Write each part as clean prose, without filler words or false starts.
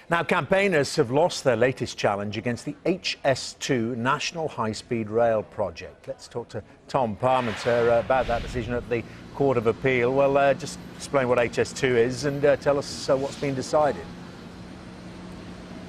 Now, campaigners have lost their latest challenge against the HS2 National High Speed Rail project. Let's talk to Tom Parmenter about that decision at the Court of Appeal. Well, just explain what HS2 is and tell us what's been decided.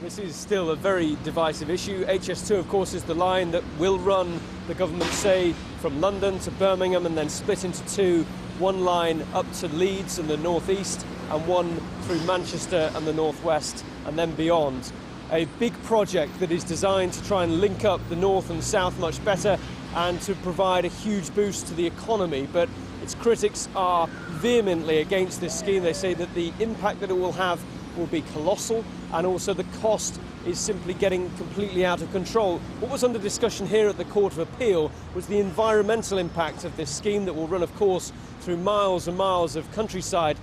This is still a very divisive issue. HS2, of course, is the line that will run, the government say, from London to Birmingham and then split into two. One line up to Leeds in the northeast and one through Manchester and the northwest and then beyond. A big project that is designed to try and link up the north and south much better and to provide a huge boost to the economy. But its critics are vehemently against this scheme. They say that the impact that it will have will be colossal, and also the cost is simply getting completely out of control. What was under discussion here at the Court of Appeal was the environmental impact of this scheme that will run, of course, through miles and miles of countryside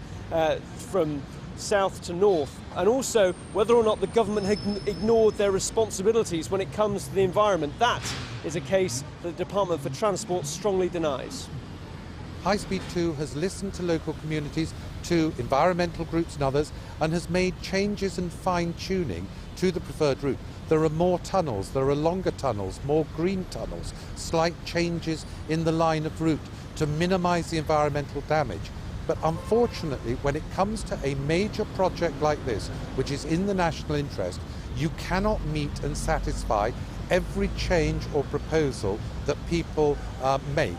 from south to north, and also whether or not the government had ignored their responsibilities when it comes to the environment. That is a case that the Department for Transport strongly denies. High Speed 2 has listened to local communities, to environmental groups and others, and has made changes and fine-tuning to the preferred route. There are more tunnels, there are longer tunnels, more green tunnels, slight changes in the line of route to minimise the environmental damage. But unfortunately, when it comes to a major project like this, which is in the national interest, you cannot meet and satisfy every change or proposal that people make.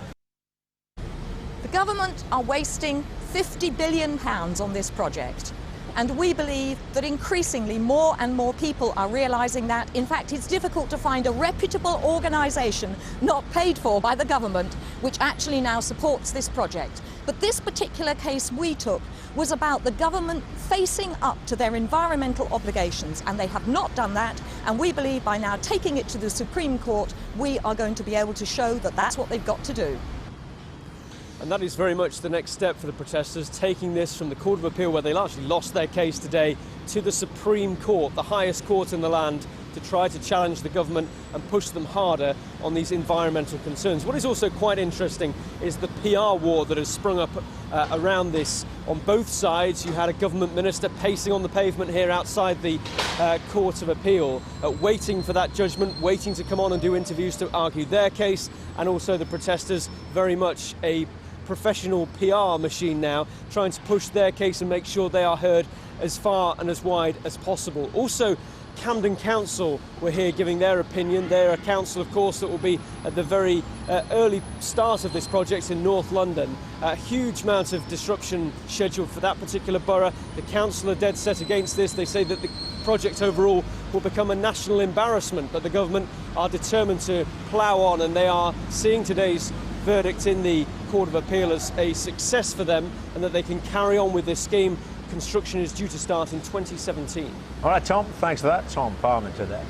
The government are wasting £50 billion on this project, and we believe that increasingly more and more people are realising that. In fact, it's difficult to find a reputable organisation not paid for by the government which actually now supports this project. But this particular case we took was about the government facing up to their environmental obligations, and they have not done that, and we believe by now taking it to the Supreme Court we are going to be able to show that that's what they've got to do. And that is very much the next step for the protesters, taking this from the Court of Appeal, where they largely lost their case today, to the Supreme Court, the highest court in the land, to try to challenge the government and push them harder on these environmental concerns. What is also quite interesting is the PR war that has sprung up around this. On both sides, you had a government minister pacing on the pavement here outside the Court of Appeal, waiting for that judgment, waiting to come on and do interviews to argue their case, and also the protesters, very much a professional PR machine now, trying to push their case and make sure they are heard as far and as wide as possible. Also, Camden Council were here giving their opinion. They're a council, of course, that will be at the very early start of this project in North London. A huge amount of disruption scheduled for that particular borough. The council are dead set against this. They say that the project overall will become a national embarrassment, but the government are determined to plough on, and they are seeing today's verdict in the Court of Appeal as a success for them, and that they can carry on with this scheme. Construction is due to start in 2017. All right, Tom, thanks for that. Tom Parmenter there.